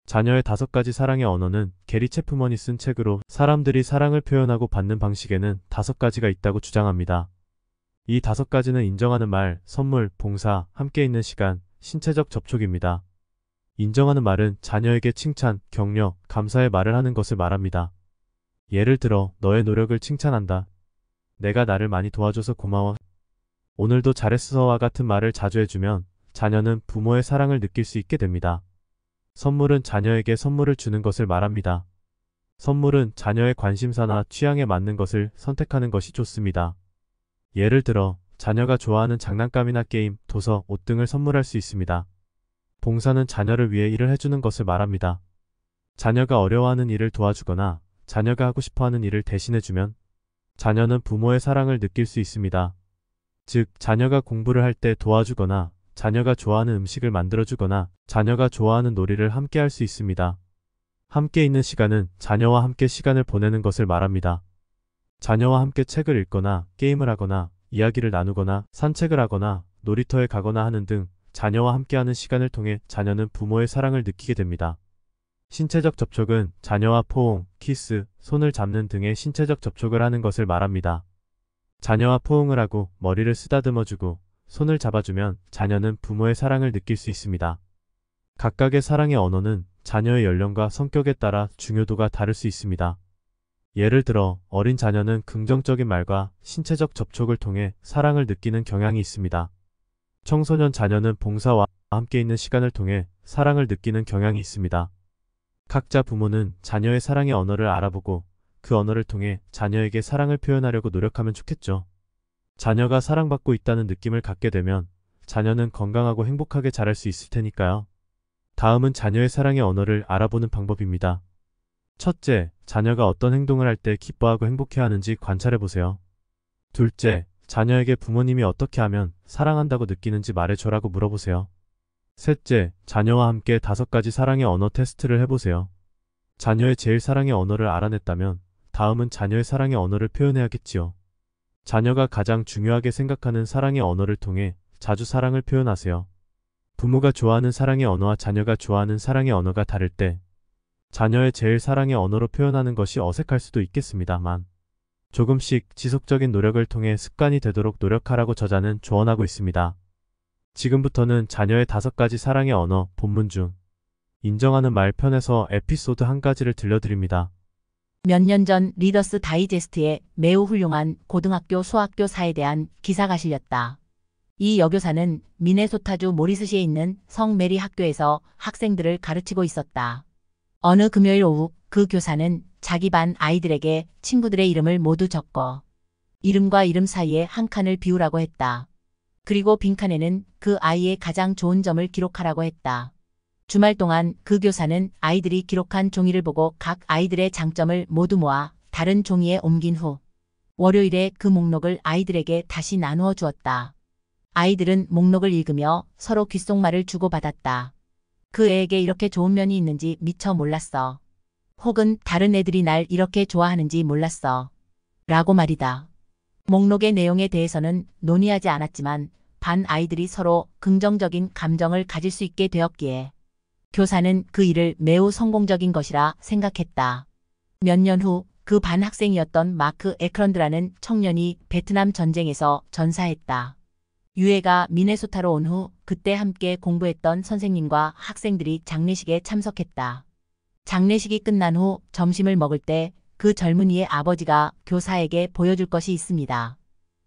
자녀의 5가지 사랑의 언어는 게리 체프먼이 쓴 책으로 사람들이 사랑을 표현하고 받는 방식에는 5가지가 있다고 주장합니다. 이 5가지는 인정하는 말, 선물, 봉사, 함께 있는 시간, 신체적 접촉입니다. 인정하는 말은 자녀에게 칭찬, 격려, 감사의 말을 하는 것을 말합니다. 예를 들어, 너의 노력을 칭찬한다. 내가 나를 많이 도와줘서 고마워. 오늘도 잘했어와 같은 말을 자주 해주면 자녀는 부모의 사랑을 느낄 수 있게 됩니다. 선물은 자녀에게 선물을 주는 것을 말합니다. 선물은 자녀의 관심사나 취향에 맞는 것을 선택하는 것이 좋습니다. 예를 들어, 자녀가 좋아하는 장난감이나 게임, 도서, 옷 등을 선물할 수 있습니다. 봉사는 자녀를 위해 일을 해주는 것을 말합니다. 자녀가 어려워하는 일을 도와주거나 자녀가 하고 싶어하는 일을 대신해주면 자녀는 부모의 사랑을 느낄 수 있습니다. 즉, 자녀가 공부를 할 때 도와주거나 자녀가 좋아하는 음식을 만들어주거나 자녀가 좋아하는 놀이를 함께 할 수 있습니다. 함께 있는 시간은 자녀와 함께 시간을 보내는 것을 말합니다. 자녀와 함께 책을 읽거나 게임을 하거나 이야기를 나누거나 산책을 하거나 놀이터에 가거나 하는 등 자녀와 함께하는 시간을 통해 자녀는 부모의 사랑을 느끼게 됩니다. 신체적 접촉은 자녀와 포옹, 키스, 손을 잡는 등의 신체적 접촉을 하는 것을 말합니다. 자녀와 포옹을 하고 머리를 쓰다듬어주고 손을 잡아주면 자녀는 부모의 사랑을 느낄 수 있습니다. 각각의 사랑의 언어는 자녀의 연령과 성격에 따라 중요도가 다를 수 있습니다. 예를 들어, 어린 자녀는 긍정적인 말과 신체적 접촉을 통해 사랑을 느끼는 경향이 있습니다. 청소년 자녀는 봉사와 함께 있는 시간을 통해 사랑을 느끼는 경향이 있습니다. 각자 부모는 자녀의 사랑의 언어를 알아보고 그 언어를 통해 자녀에게 사랑을 표현하려고 노력하면 좋겠죠. 자녀가 사랑받고 있다는 느낌을 갖게 되면 자녀는 건강하고 행복하게 자랄 수 있을 테니까요. 다음은 자녀의 사랑의 언어를 알아보는 방법입니다. 첫째, 자녀가 어떤 행동을 할 때 기뻐하고 행복해하는지 관찰해보세요. 둘째, 자녀에게 부모님이 어떻게 하면 사랑한다고 느끼는지 말해줘라고 물어보세요. 셋째, 자녀와 함께 5가지 사랑의 언어 테스트를 해보세요. 자녀의 제일 사랑의 언어를 알아냈다면 다음은 자녀의 사랑의 언어를 표현해야겠지요. 자녀가 가장 중요하게 생각하는 사랑의 언어를 통해 자주 사랑을 표현하세요. 부모가 좋아하는 사랑의 언어와 자녀가 좋아하는 사랑의 언어가 다를 때 자녀의 제일 사랑의 언어로 표현하는 것이 어색할 수도 있겠습니다만 조금씩 지속적인 노력을 통해 습관이 되도록 노력하라고 저자는 조언하고 있습니다. 지금부터는 자녀의 5가지 사랑의 언어 본문 중 인정하는 말 편에서 에피소드 한 가지를 들려드립니다. 몇 년 전 리더스 다이제스트에 매우 훌륭한 고등학교 수학교사에 대한 기사가 실렸다. 이 여교사는 미네소타주 모리스시에 있는 성 메리 학교에서 학생들을 가르치고 있었다. 어느 금요일 오후 그 교사는 자기 반 아이들에게 친구들의 이름을 모두 적어 이름과 이름 사이에 한 칸을 비우라고 했다. 그리고 빈칸에는 그 아이의 가장 좋은 점을 기록하라고 했다. 주말 동안 그 교사는 아이들이 기록한 종이를 보고 각 아이들의 장점을 모두 모아 다른 종이에 옮긴 후 월요일에 그 목록을 아이들에게 다시 나누어 주었다. 아이들은 목록을 읽으며 서로 귓속말을 주고받았다. 그 애에게 이렇게 좋은 면이 있는지 미처 몰랐어. 혹은 다른 애들이 날 이렇게 좋아하는지 몰랐어. 라고 말이다. 목록의 내용에 대해서는 논의하지 않았지만 반 아이들이 서로 긍정적인 감정을 가질 수 있게 되었기에 교사는 그 일을 매우 성공적인 것이라 생각했다. 몇 년 후 그 반 학생이었던 마크 에크런드라는 청년이 베트남 전쟁에서 전사했다. 유해가 미네소타로 온 후 그때 함께 공부했던 선생님과 학생들이 장례식에 참석했다. 장례식이 끝난 후 점심을 먹을 때 그 젊은이의 아버지가 교사에게 보여줄 것이 있습니다.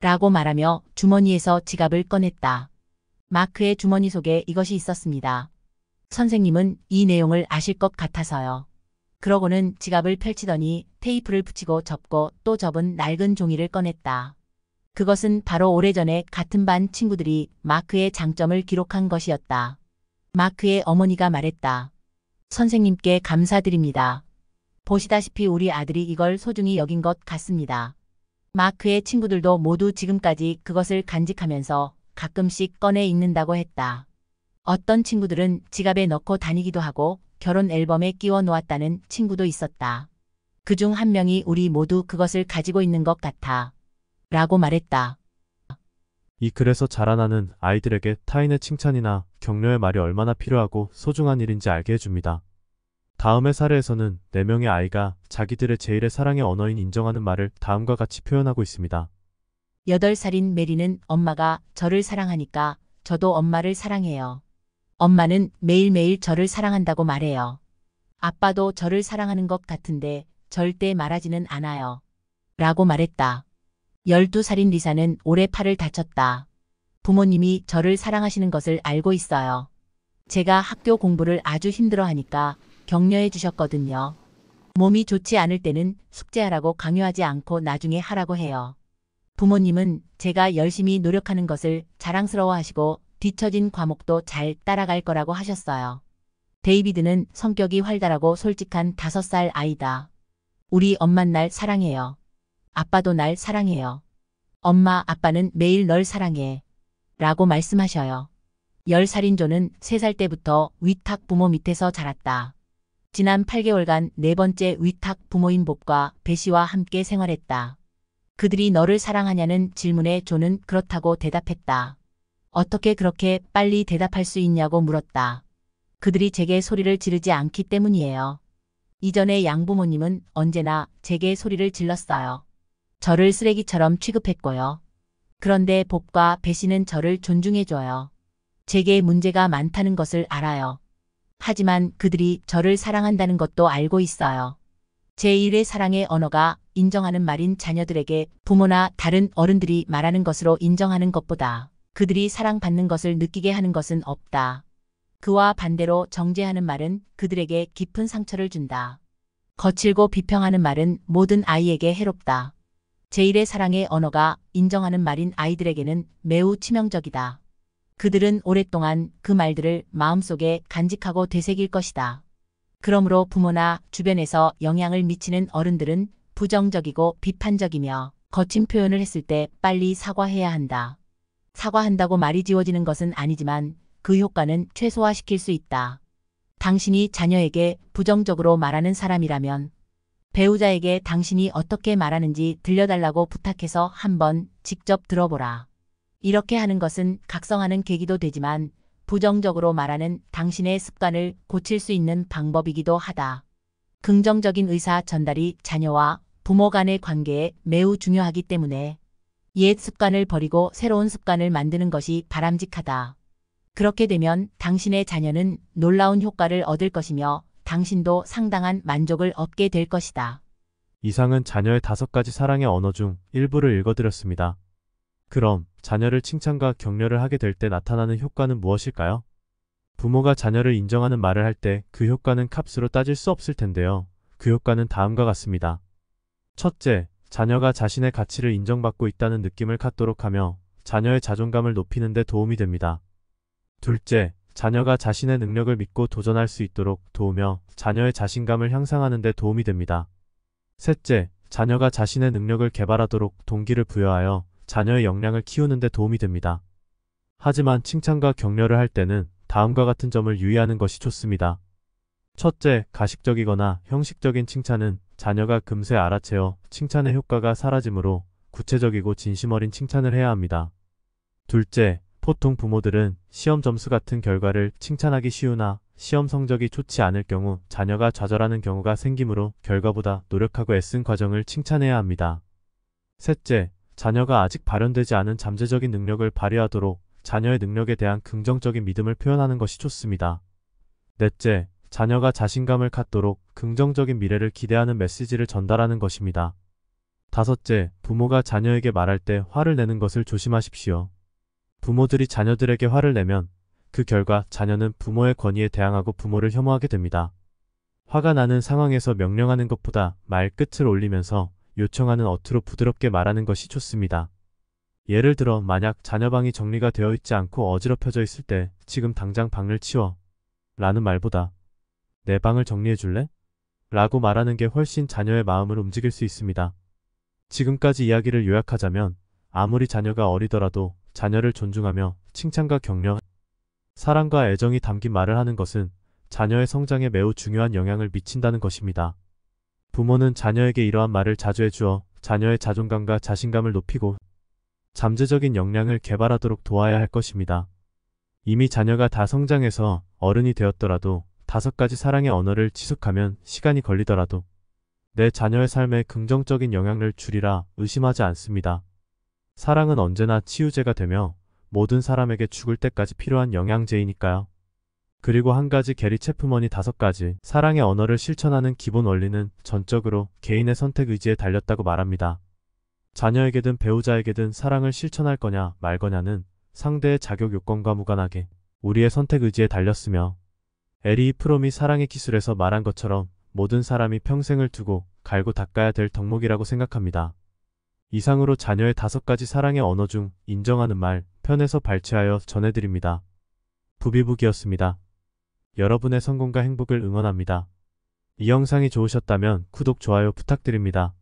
라고 말하며 주머니에서 지갑을 꺼냈다. 마크의 주머니 속에 이것이 있었습니다. 선생님은 이 내용을 아실 것 같아서요. 그러고는 지갑을 펼치더니 테이프를 붙이고 접고 또 접은 낡은 종이를 꺼냈다. 그것은 바로 오래전에 같은 반 친구들이 마크의 장점을 기록한 것이었다. 마크의 어머니가 말했다. 선생님께 감사드립니다. 보시다시피 우리 아들이 이걸 소중히 여긴 것 같습니다. 마크의 친구들도 모두 지금까지 그것을 간직하면서 가끔씩 꺼내 읽는다고 했다. 어떤 친구들은 지갑에 넣고 다니기도 하고 결혼 앨범에 끼워 놓았다는 친구도 있었다. 그중 한 명이 우리 모두 그것을 가지고 있는 것 같아. 라고 말했다. 이 글에서 자라나는 아이들에게 타인의 칭찬이나 격려의 말이 얼마나 필요하고 소중한 일인지 알게 해줍니다. 다음의 사례에서는 4명의 아이가 자기들의 제1의 사랑의 언어인 인정하는 말을 다음과 같이 표현하고 있습니다. 8살인 메리는 엄마가 저를 사랑하니까 저도 엄마를 사랑해요. 엄마는 매일매일 저를 사랑한다고 말해요. 아빠도 저를 사랑하는 것 같은데 절대 말하지는 않아요. 라고 말했다. 12살인 리사는 올해 팔을 다쳤다. 부모님이 저를 사랑하시는 것을 알고 있어요. 제가 학교 공부를 아주 힘들어하니까 격려해 주셨거든요. 몸이 좋지 않을 때는 숙제하라고 강요하지 않고 나중에 하라고 해요. 부모님은 제가 열심히 노력하는 것을 자랑스러워하시고 뒤처진 과목도 잘 따라갈 거라고 하셨어요. 데이비드는 성격이 활달하고 솔직한 5살 아이다. 우리 엄만 날 사랑해요. 아빠도 날 사랑해요. 엄마, 아빠는 매일 널 사랑해. 라고 말씀하셔요. 10살인 조는 3살 때부터 위탁 부모 밑에서 자랐다. 지난 8개월간 4번째 위탁 부모인 봅과 베시와 함께 생활했다. 그들이 너를 사랑하냐는 질문에 조는 그렇다고 대답했다. 어떻게 그렇게 빨리 대답할 수 있냐고 물었다. 그들이 제게 소리를 지르지 않기 때문이에요. 이전에 양부모님은 언제나 제게 소리를 질렀어요. 저를 쓰레기처럼 취급했고요. 그런데 봅과 베시는 저를 존중해줘요. 제게 문제가 많다는 것을 알아요. 하지만 그들이 저를 사랑한다는 것도 알고 있어요. 제1의 사랑의 언어가 인정하는 말인 자녀들에게 부모나 다른 어른들이 말하는 것으로 인정하는 것보다 그들이 사랑받는 것을 느끼게 하는 것은 없다. 그와 반대로 정죄하는 말은 그들에게 깊은 상처를 준다. 거칠고 비평하는 말은 모든 아이에게 해롭다. 제1의 사랑의 언어가 인정하는 말인 아이들에게는 매우 치명적이다. 그들은 오랫동안 그 말들을 마음속에 간직하고 되새길 것이다. 그러므로 부모나 주변에서 영향을 미치는 어른들은 부정적이고 비판적이며 거친 표현을 했을 때 빨리 사과해야 한다. 사과한다고 말이 지워지는 것은 아니지만 그 효과는 최소화시킬 수 있다. 당신이 자녀에게 부정적으로 말하는 사람이라면 배우자에게 당신이 어떻게 말하는지 들려달라고 부탁해서 한번 직접 들어보라. 이렇게 하는 것은 각성하는 계기도 되지만 부정적으로 말하는 당신의 습관을 고칠 수 있는 방법이기도 하다. 긍정적인 의사 전달이 자녀와 부모 간의 관계에 매우 중요하기 때문에 옛 습관을 버리고 새로운 습관을 만드는 것이 바람직하다. 그렇게 되면 당신의 자녀는 놀라운 효과를 얻을 것이며 당신도 상당한 만족을 얻게 될 것이다. 이상은 자녀의 5가지 사랑의 언어 중 일부를 읽어드렸습니다. 그럼 자녀를 칭찬과 격려를 하게 될 때 나타나는 효과는 무엇일까요? 부모가 자녀를 인정하는 말을 할 때 그 효과는 값으로 따질 수 없을 텐데요. 그 효과는 다음과 같습니다. 첫째, 자녀가 자신의 가치를 인정받고 있다는 느낌을 갖도록 하며 자녀의 자존감을 높이는 데 도움이 됩니다. 둘째, 자녀가 자신의 능력을 믿고 도전할 수 있도록 도우며 자녀의 자신감을 향상하는 데 도움이 됩니다. 셋째, 자녀가 자신의 능력을 개발하도록 동기를 부여하여 자녀의 역량을 키우는 데 도움이 됩니다. 하지만 칭찬과 격려를 할 때는 다음과 같은 점을 유의하는 것이 좋습니다. 첫째, 가식적이거나 형식적인 칭찬은 자녀가 금세 알아채어 칭찬의 효과가 사라지므로 구체적이고 진심 어린 칭찬을 해야 합니다. 둘째, 보통 부모들은 시험 점수 같은 결과를 칭찬하기 쉬우나 시험 성적이 좋지 않을 경우 자녀가 좌절하는 경우가 생기므로 결과보다 노력하고 애쓴 과정을 칭찬해야 합니다. 셋째, 자녀가 아직 발현되지 않은 잠재적인 능력을 발휘하도록 자녀의 능력에 대한 긍정적인 믿음을 표현하는 것이 좋습니다. 넷째, 자녀가 자신감을 갖도록 긍정적인 미래를 기대하는 메시지를 전달하는 것입니다. 다섯째, 부모가 자녀에게 말할 때 화를 내는 것을 조심하십시오. 부모들이 자녀들에게 화를 내면 그 결과 자녀는 부모의 권위에 대항하고 부모를 혐오하게 됩니다. 화가 나는 상황에서 명령하는 것보다 말끝을 올리면서 요청하는 어투로 부드럽게 말하는 것이 좋습니다. 예를 들어 만약 자녀 방이 정리가 되어 있지 않고 어지럽혀져 있을 때 지금 당장 방을 치워 라는 말보다 내 방을 정리해 줄래? 라고 말하는 게 훨씬 자녀의 마음을 움직일 수 있습니다. 지금까지 이야기를 요약하자면 아무리 자녀가 어리더라도 자녀를 존중하며 칭찬과 격려, 사랑과 애정이 담긴 말을 하는 것은 자녀의 성장에 매우 중요한 영향을 미친다는 것입니다. 부모는 자녀에게 이러한 말을 자주 해주어 자녀의 자존감과 자신감을 높이고 잠재적인 역량을 개발하도록 도와야 할 것입니다. 이미 자녀가 다 성장해서 어른이 되었더라도 5가지 사랑의 언어를 지속하면 시간이 걸리더라도 내 자녀의 삶에 긍정적인 영향을 주리라 의심하지 않습니다. 사랑은 언제나 치유제가 되며 모든 사람에게 죽을 때까지 필요한 영양제이니까요. 그리고 한 가지 게리 체프먼이 5가지 사랑의 언어를 실천하는 기본 원리는 전적으로 개인의 선택 의지에 달렸다고 말합니다. 자녀에게든 배우자에게든 사랑을 실천할 거냐 말 거냐는 상대의 자격 요건과 무관하게 우리의 선택 의지에 달렸으며 에리 프롬이 사랑의 기술에서 말한 것처럼 모든 사람이 평생을 두고 갈고 닦아야 될 덕목이라고 생각합니다. 이상으로 자녀의 5가지 사랑의 언어 중 인정하는 말 편에서 발췌하여 전해드립니다. 부비북이었습니다. 여러분의 성공과 행복을 응원합니다. 이 영상이 좋으셨다면 구독, 좋아요 부탁드립니다.